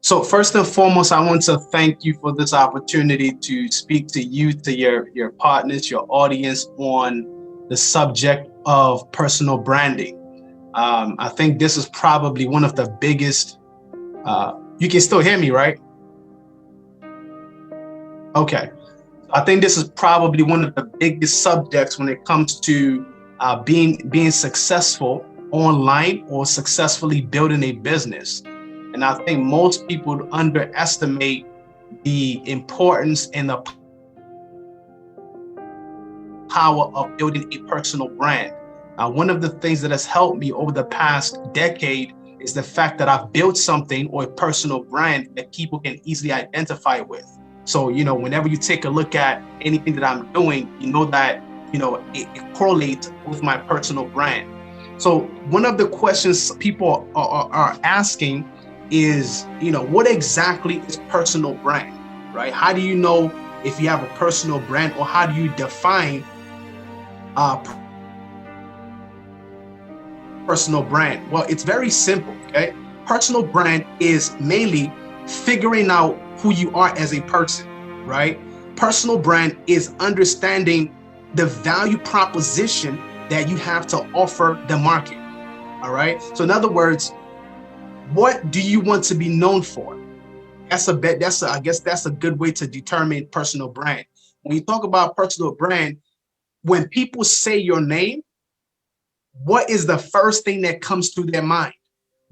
So first and foremost, I want to thank you for this opportunity to speak to you, to your partners, your audience on the subject of personal branding. I think this is probably one of the biggest. You can still hear me, right? Okay. I think this is probably one of the biggest subjects when it comes to being successful online or successfully building a business. And I think most people underestimate the importance and the power of building a personal brand. One of the things that has helped me over the past decade is the fact that I've built something or a personal brand that people can easily identify with. So, whenever you take a look at anything that I'm doing, you know that, it correlates with my personal brand. So one of the questions people are asking is, what exactly is personal brand, right? How do you know if you have a personal brand, or how do you define uh, personal brand? Well, it's very simple, okay? Personal brand is mainly figuring out who you are as a person, right? Personal brand is understanding the value proposition that you have to offer the market, all right? So in other words, what do you want to be known for? I guess that's a good way to determine personal brand. When you talk about personal brand, when people say your name, what is the first thing that comes to their mind?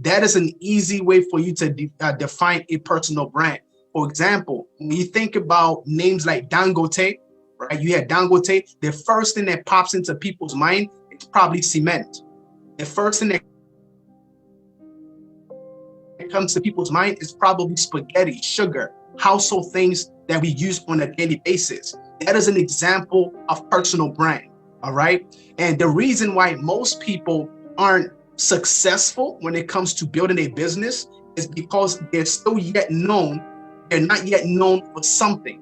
That is an easy way for you to define a personal brand. For example, when you think about names like Dangote, right? You had Dangote, the first thing that pops into people's mind is probably cement. The first thing that comes to people's mind is probably spaghetti, sugar, household things that we use on a daily basis. That is an example of personal brand, all right? And the reason why most people aren't successful when it comes to building a business is because they're not yet known for something,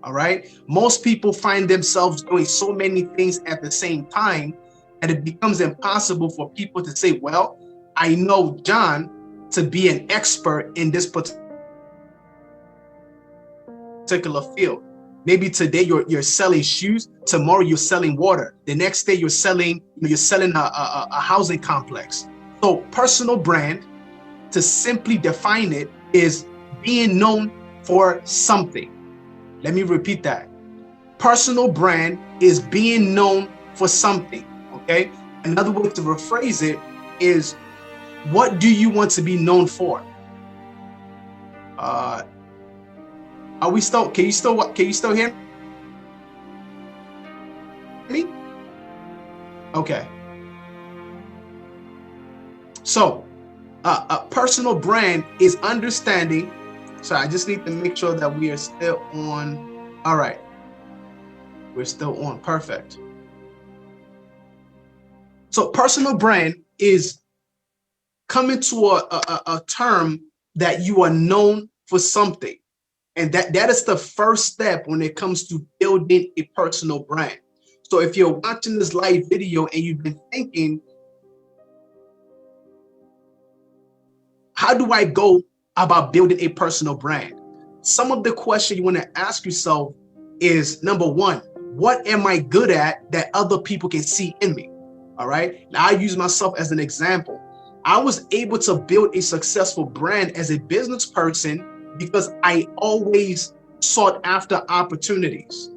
all right? Most people find themselves doing so many things at the same time, and it becomes impossible for people to say, well, I know John to be an expert in this particular field. Maybe today you're selling shoes, tomorrow you're selling water, the next day you're selling a housing complex. So personal brand, to simply define it, is being known for something. Let me repeat that. Personal brand is being known for something, okay? Another way to rephrase it is, what do you want to be known for? Are we still? Can you still hear me? Okay. So, a personal brand is understanding. So I just need to make sure that we are still on. All right, we're still on. Perfect. So, personal brand is coming to a term that you are known for something. And that is the first step when it comes to building a personal brand. So if you're watching this live video and you've been thinking, how do I go about building a personal brand? Some of the questions you want to ask yourself is, number one, what am I good at that other people can see in me? All right. Now, I use myself as an example. I was able to build a successful brand as a business person because I always sought after opportunities.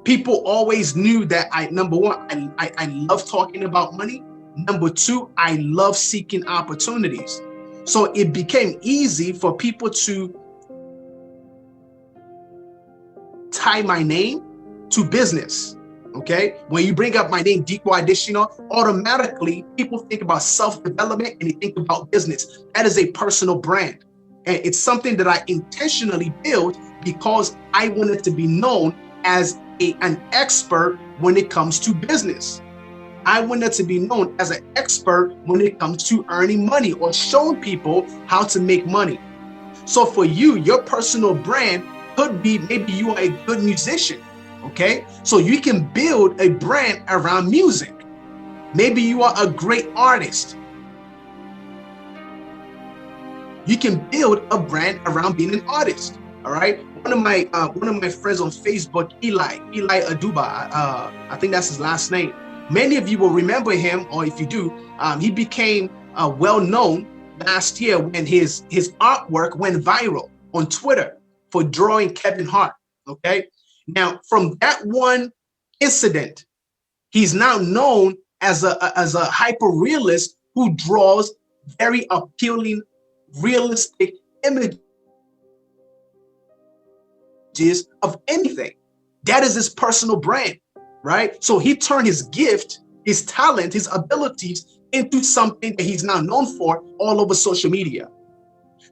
People always knew that number one, I love talking about money. Number two, I love seeking opportunities. So it became easy for people to tie my name to business. Okay, when you bring up my name, Dipo Adesina, automatically people think about self-development and they think about business. That is a personal brand. And it's something that I intentionally built because I wanted to be known as an expert when it comes to business. I wanted to be known as an expert when it comes to earning money or showing people how to make money. So for you, your personal brand could be, maybe you are a good musician, okay? So you can build a brand around music. Maybe you are a great artist. You can build a brand around being an artist. All right. One of my friends on Facebook, Eli Aduba, I think that's his last name. Many of you will remember him, or if you do, he became well known last year when his artwork went viral on Twitter for drawing Kevin Hart. Okay. Now, from that one incident, he's now known as a hyper realist who draws very appealing, realistic images of anything. That is his personal brand, right? So he turned his gift, his talent, his abilities into something that he's now known for all over social media.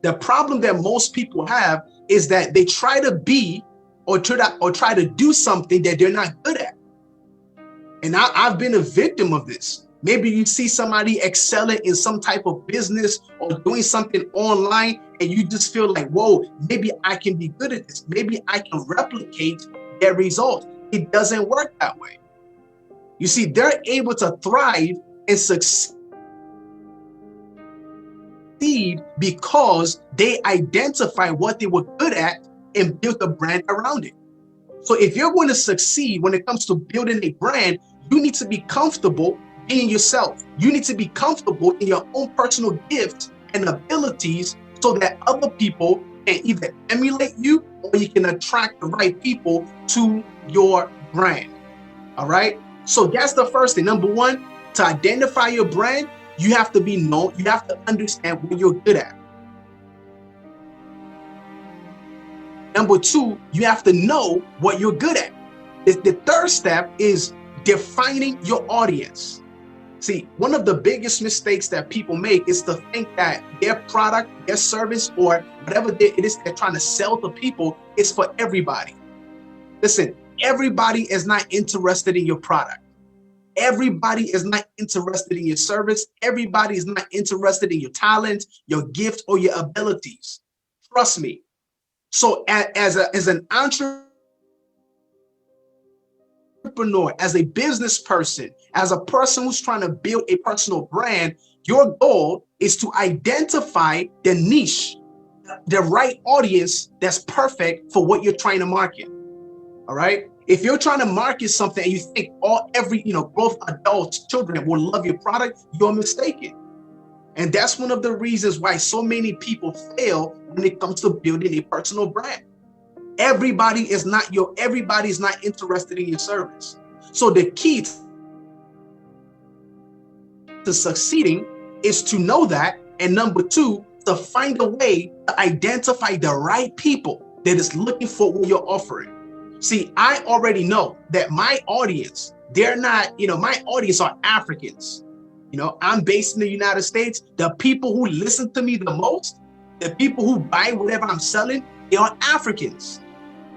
The problem that most people have is that they try to be or try to do something that they're not good at. And I've been a victim of this. Maybe you see somebody excelling in some type of business or doing something online, and you just feel like, whoa, maybe I can be good at this. Maybe I can replicate their results. It doesn't work that way. You see, they're able to thrive and succeed because they identify what they were good at and built a brand around it. So if you're going to succeed when it comes to building a brand, you need to be comfortable being yourself. You need to be comfortable in your own personal gifts and abilities so that other people can either emulate you or you can attract the right people to your brand. All right. So that's the first thing. Number one, to identify your brand, you have to be known. You have to understand what you're good at. Number two, you have to know what you're good at. The third step is defining your audience. See, one of the biggest mistakes that people make is to think that their product, their service, or whatever it is they're trying to sell to people is for everybody. Listen, everybody is not interested in your product. Everybody is not interested in your service. Everybody is not interested in your talent, your gift, or your abilities. Trust me. So as an entrepreneur, as a business person, as a person who's trying to build a personal brand, your goal is to identify the niche, the right audience that's perfect for what you're trying to market. All right. If you're trying to market something and you think both adults, children will love your product, you're mistaken. And that's one of the reasons why so many people fail when it comes to building a personal brand. Everybody is not interested in your service. So the key to succeeding is to know that. And number two, to find a way to identify the right people that is looking for what you're offering. See, I already know that my audience, my audience are Africans. I'm based in the United States. The people who listen to me the most, the people who buy whatever I'm selling, they are Africans.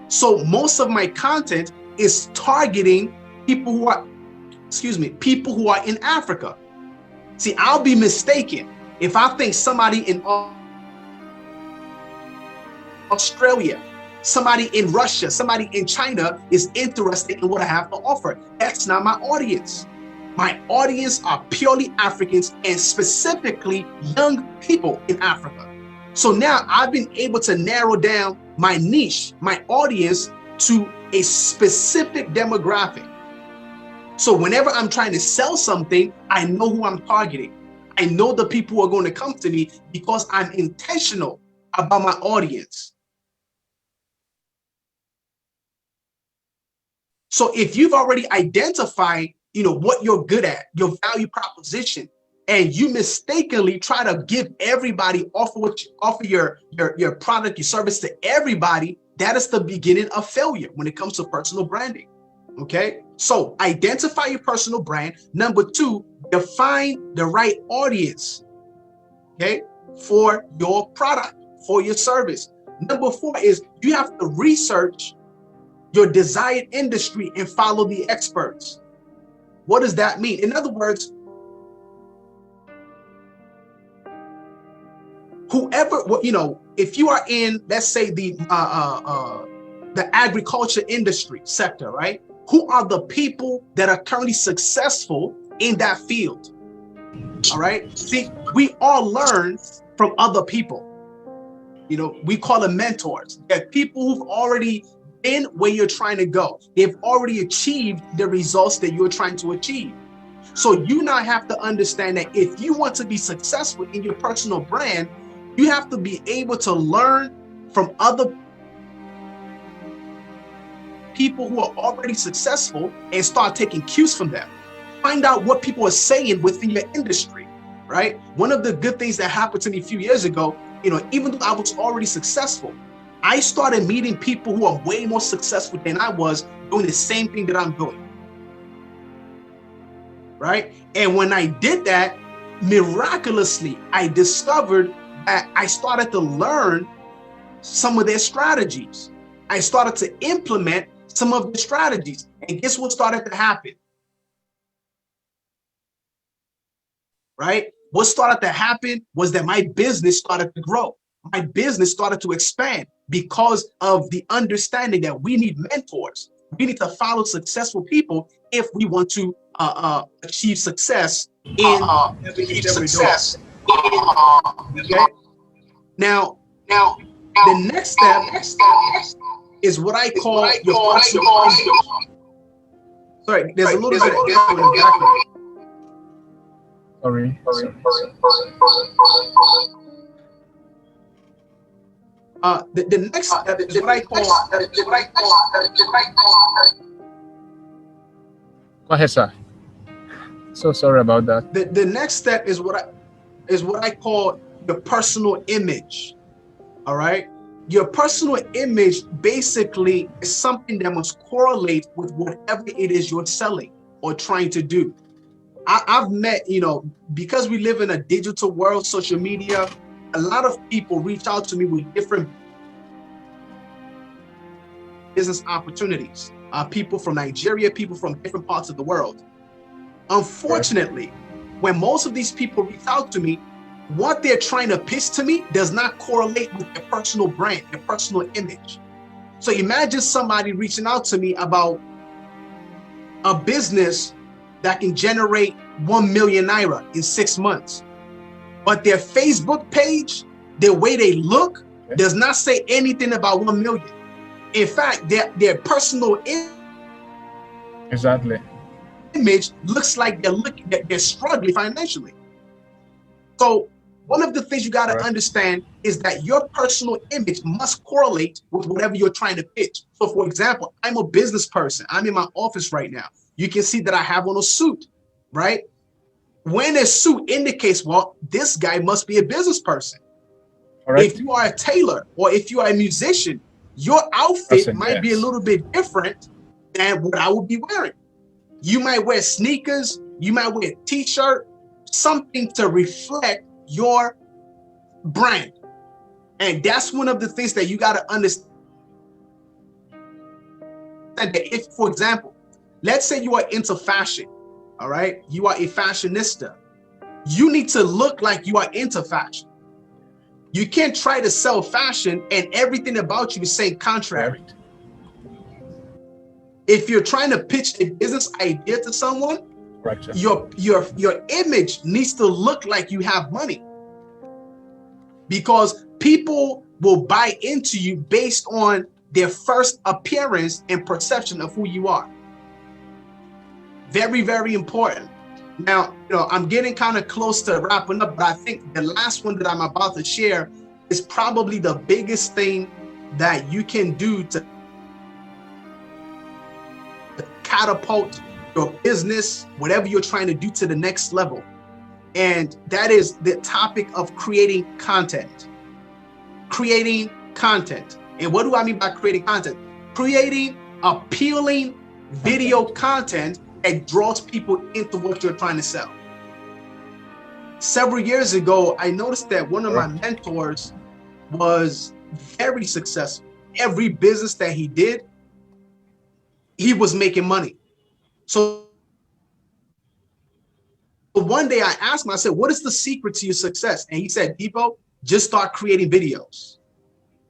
So most of my content is targeting people who are in Africa. See, I'll be mistaken if I think somebody in Australia, somebody in Russia, somebody in China is interested in what I have to offer. That's not my audience. My audience are purely Africans and specifically young people in Africa. So now I've been able to narrow down my niche, my audience, to a specific demographic. So whenever I'm trying to sell something, I know who I'm targeting. I know the people who are going to come to me because I'm intentional about my audience. So if you've already identified, what you're good at, your value proposition, and you mistakenly try to give everybody, offer your product, your service to everybody, that is the beginning of failure when it comes to personal branding. Okay, so identify your personal brand. Number two, define the right audience, okay, for your product, for your service. Number four is you have to research your desired industry and follow the experts. What does that mean? In other words, if you are in, let's say, the agriculture industry sector, right? Who are the people that are currently successful in that field? All right. See, we all learn from other people. You know, we call them mentors. They're people who've already been where you're trying to go. They've already achieved the results that you're trying to achieve. So you now have to understand that if you want to be successful in your personal brand, you have to be able to learn from other people who are already successful and start taking cues from them. Find out what people are saying within your industry, right? One of the good things that happened to me a few years ago, you know, even though I was already successful, I started meeting people who are way more successful than I was doing the same thing that I'm doing, right? And when I did that, miraculously, I discovered that I started to learn some of their strategies. I started to implement some of the strategies. And guess what started to happen? Right? What started to happen was that my business started to grow. My business started to expand because of the understanding that we need mentors. We need to follow successful people if we want to achieve success in everything that we're doing. Okay? Now, the next step is what I call your personal image. Sorry, there's a little bit of echo in the background. Sorry. The next step is what I call. Go ahead, sir. So sorry about that. The next step is what I call your personal image. All right. Your personal image basically is something that must correlate with whatever it is you're selling or trying to do. I've met, you know, because we live in a digital world, social media, a lot of people reach out to me with different business opportunities. People from Nigeria, people from different parts of the world. Unfortunately, when most of these people reach out to me, what they're trying to pitch to me does not correlate with their personal brand, their personal image. So imagine somebody reaching out to me about a business that can generate 1 million naira in 6 months. But their Facebook page, the way they look, does not say anything about 1 million. In fact, their personal image looks like they're struggling financially. So one of the things you got to understand is that your personal image must correlate with whatever you're trying to pitch. So for example, I'm a business person. I'm in my office right now. You can see that I have on a suit, right? When a suit indicates, well, this guy must be a business person. If you are a tailor or if you are a musician, your outfit might be a little bit different than what I would be wearing. You might wear sneakers, you might wear a t-shirt, something to reflect your brand. And that's one of the things that you got to understand. That if, for example, let's say you are into fashion, all right? You are a fashionista. You need to look like you are into fashion. You can't try to sell fashion and everything about you is saying contrary. If you're trying to pitch a business idea to someone, your image needs to look like you have money, because people will buy into you based on their first appearance and perception of who you are. Very, very important. Now, you know, I'm getting kind of close to wrapping up, but I think the last one that I'm about to share is probably the biggest thing that you can do to catapult your business, whatever you're trying to do, to the next level. And that is the topic of creating content. Creating content. And what do I mean by creating content? Creating appealing video content that draws people into what you're trying to sell. Several years ago, I noticed that one of my mentors was very successful. Every business that he did, he was making money. So one day I asked him, I said, what is the secret to your success? And he said, Dipo, just start creating videos.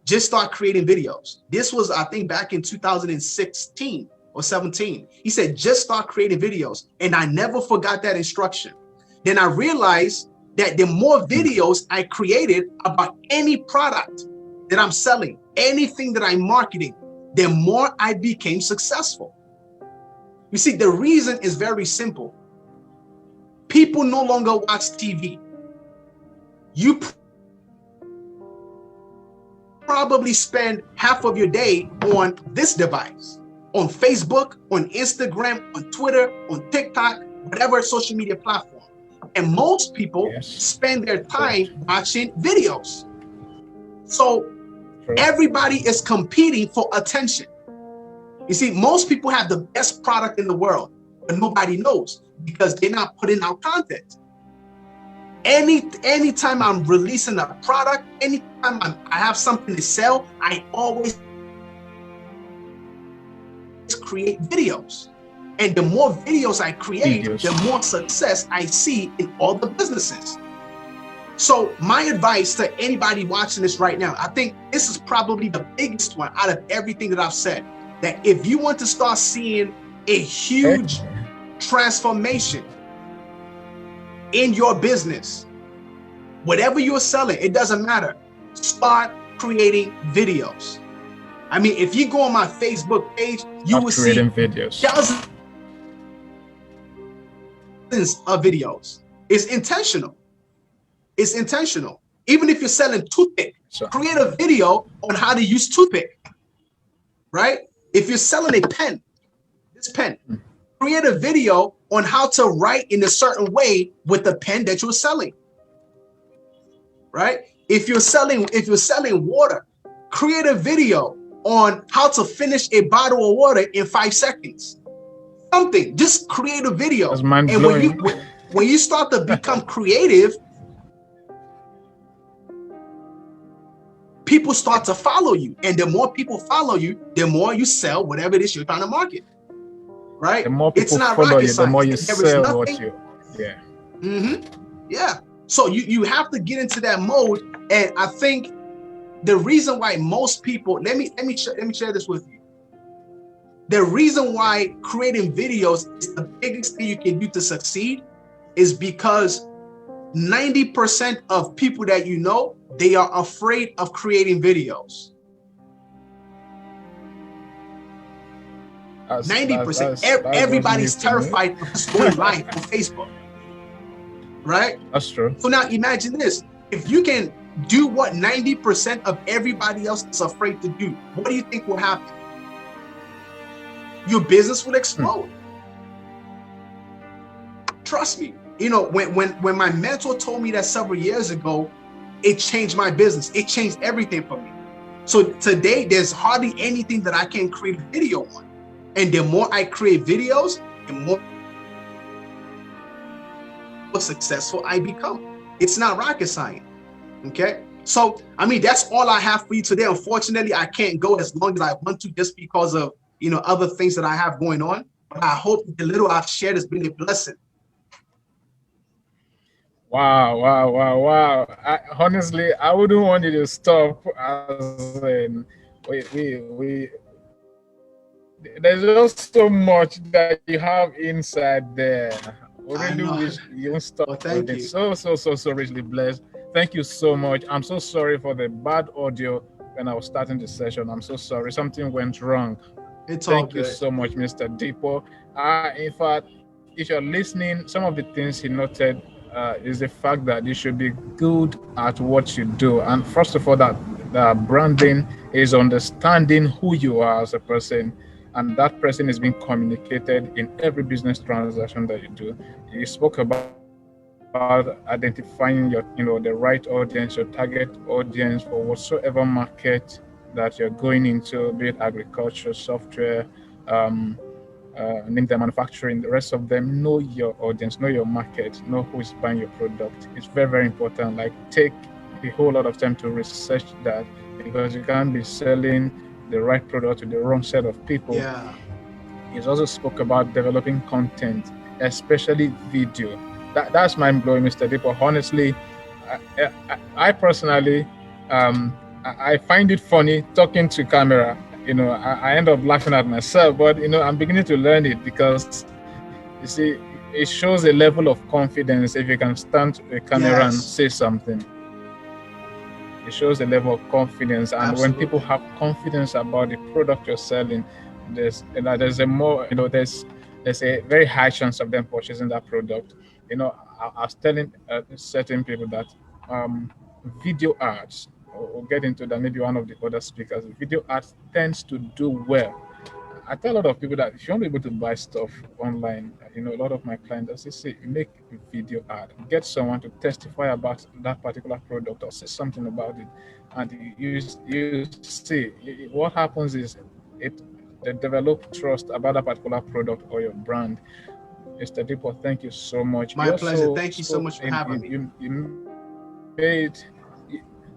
Just start creating videos. This was, I think, back in 2016 or 17. He said, just start creating videos. And I never forgot that instruction. Then I realized that the more videos I created about any product, that I'm selling, anything that I'm marketing, the more I became successful. You see, the reason is very simple. People no longer watch TV. You probably spend half of your day on this device, on Facebook, on Instagram, on Twitter, on TikTok, whatever social media platform. And most people spend their time watching videos. So everybody is competing for attention. You see, most people have the best product in the world, but nobody knows because they're not putting out content. Anytime I'm releasing a product, anytime I have something to sell, I always create videos. And the more videos I create, the more success I see in all the businesses. So my advice to anybody watching this right now, I think this is probably the biggest one out of everything that I've said, that if you want to start seeing a huge transformation in your business, whatever you're selling, it doesn't matter. Start creating videos. I mean, if you go on my Facebook page, you will see videos. Dozens of videos. It's intentional. It's intentional. Even if you're selling toothpick, create a video on how to use toothpick, right? If you're selling a pen, this pen, create a video on how to write in a certain way with the pen that you're selling, right? If you're selling water, create a video on how to finish a bottle of water in 5 seconds. Something, just create a video. That's and when you start to become creative, people start to follow you, and the more people follow you, the more you sell whatever it is you're trying to market, right? The more people follow you, the more you sell what you, yeah. So you have to get into that mode, and I think the reason why most people, let me share this with you. The reason why creating videos is the biggest thing you can do to succeed is because 90% of people that you know, they are afraid of creating videos. 90%. Everybody's terrified of just going live on Facebook, right? That's true. So now imagine this. If you can do what 90% of everybody else is afraid to do, what do you think will happen? Your business will explode. Trust me. You know, when my mentor told me that several years ago, it changed my business. It changed everything for me. So today, there's hardly anything that I can create a video on. And the more I create videos, the more successful I become. It's not rocket science. Okay? So, I mean, that's all I have for you today. Unfortunately, I can't go as long as I want to just because of, you know, other things that I have going on. But I hope the little I've shared has been a blessing. Wow. Honestly, I wouldn't want you to stop. As in, we there's just so much that you have inside there. We really wish you won't stop. Well, thank you. So richly blessed. Thank you so much. I'm so sorry for the bad audio when I was starting the session. I'm so sorry. Something went wrong. It's all Thank good. you so much, Mr. Dipo. In fact, if you're listening, some of the things he noted is the fact that you should be good at what you do. And first of all, that branding is understanding who you are as a person, and that person is being communicated in every business transaction that you do. You spoke about identifying your, the right audience, your target audience for whatsoever market that you're going into, be it agriculture, software, name the manufacturing, the rest of them. Know your audience, know your market, know who is buying your product. It's very, very important. Like, take a whole lot of time to research that, because you can't be selling the right product to the wrong set of people. Yeah. He also spoke about developing content, especially video. That's mind-blowing, Mr. Dipo. Honestly, I personally, I find it funny talking to camera. I end up laughing at myself, but I'm beginning to learn it, because you see, it shows a level of confidence if you can stand to a camera and say something. It shows a level of confidence, and when people Absolutely. have confidence about the product you're selling, there's a more there's a very high chance of them purchasing that product. I was telling certain people that um, video ads. We'll get into that. Maybe one of the other speakers. Video ads tends to do well. I tell a lot of people that if you want to be able to buy stuff online, a lot of my clients they say make a video ad, get someone to testify about that particular product or say something about it, and you see what happens is it they develop trust about that particular product or your brand. Mr. Dipo, thank you so much. My You pleasure. also Thank you so spoke much for in having me.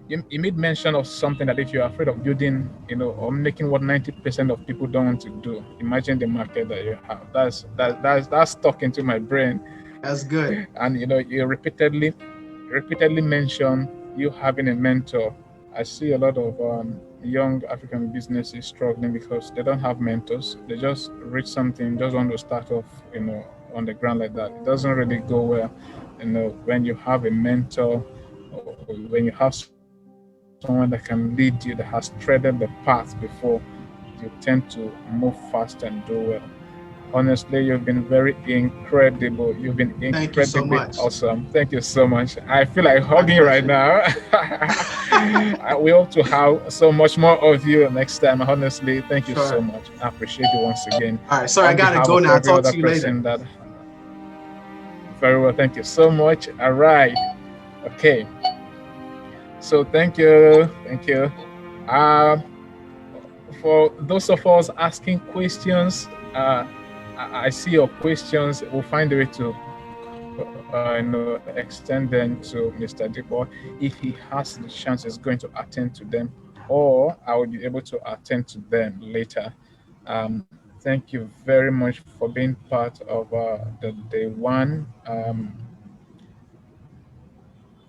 you made mention of something that if you're afraid of building, or making what 90% of people don't want to do, imagine the market that you have. That's stuck into my brain. That's good. And you repeatedly mention you having a mentor. I see a lot of young African businesses struggling because they don't have mentors. They just reach something, just want to start off, on the ground like that. It doesn't really go well. When you have a mentor, or when you have someone that can lead you, that has treaded the path before, you tend to move fast and do well. Honestly, you've been very incredible. You've been Thank you incredibly so much. awesome. Thank you so much. I feel like My hugging right pleasure. now. We hope to have so much more of you next time. Honestly, thank you so Sure. much. I appreciate you once again. All right. Sorry, I On gotta behalf go of now. I'll every talk other to you later. person that very well, thank you so much. All right. Okay. So thank you. Thank you. Um, for those of us asking questions, I see your questions. We'll find a way to extend them to Mr. Dipo. If he has the chance, is going to attend to them, or I will be able to attend to them later. Thank you very much for being part of the day one.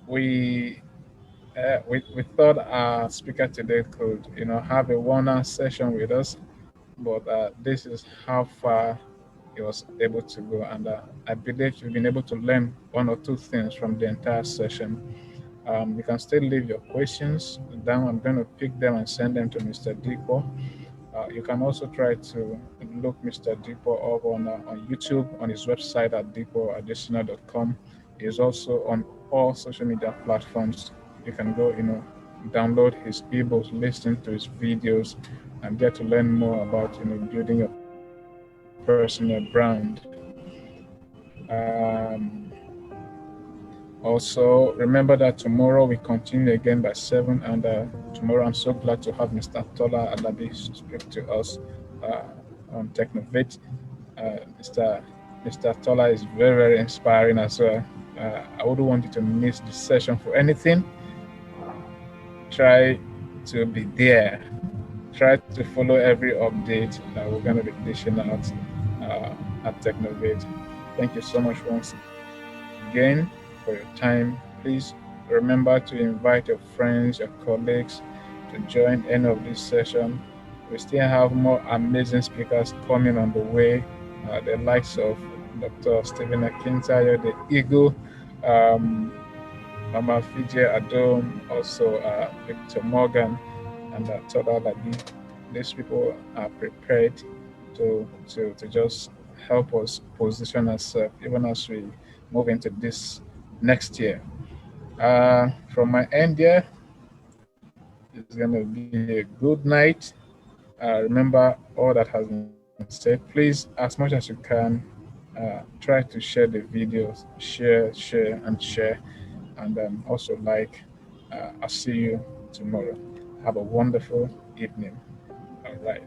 We we thought our speaker today could have a 1 hour session with us, but this is how far he was able to go, and I believe you've been able to learn one or two things from the entire session. You can still leave your questions down. I'm going to pick them and send them to Mr. Deepo. You can also try to look Mr. Dipo up on YouTube, on his website at dipoadesina.com. He's also on all social media platforms. You can go, download his ebooks, listen to his videos, and get to learn more about, building your personal brand. Also, remember that tomorrow we continue again by 7, and tomorrow I'm so glad to have Mr. Tola Alabi speak to us uh, on Technovate. Mr. Tola is very, very inspiring as well. I wouldn't want you to miss the session for anything. Try to be there. Try to follow every update that we're going to be dishing out at Technovate. Thank you so much once again for your time. Please remember to invite your friends, your colleagues to join any of this session. We still have more amazing speakers coming on the way. The likes of Dr. Stephen Akintayo, the Eagle, um, Mama Fiji Adom, also Victor Morgan, and Toda Labi. These people are prepared to just help us position ourselves even as we move into this next year. From my end here, it's going to be a good night. Remember all that has been said. Please, as much as you can, try to share the videos, share, and share, and also like. I'll see you tomorrow. Have a wonderful evening. All right.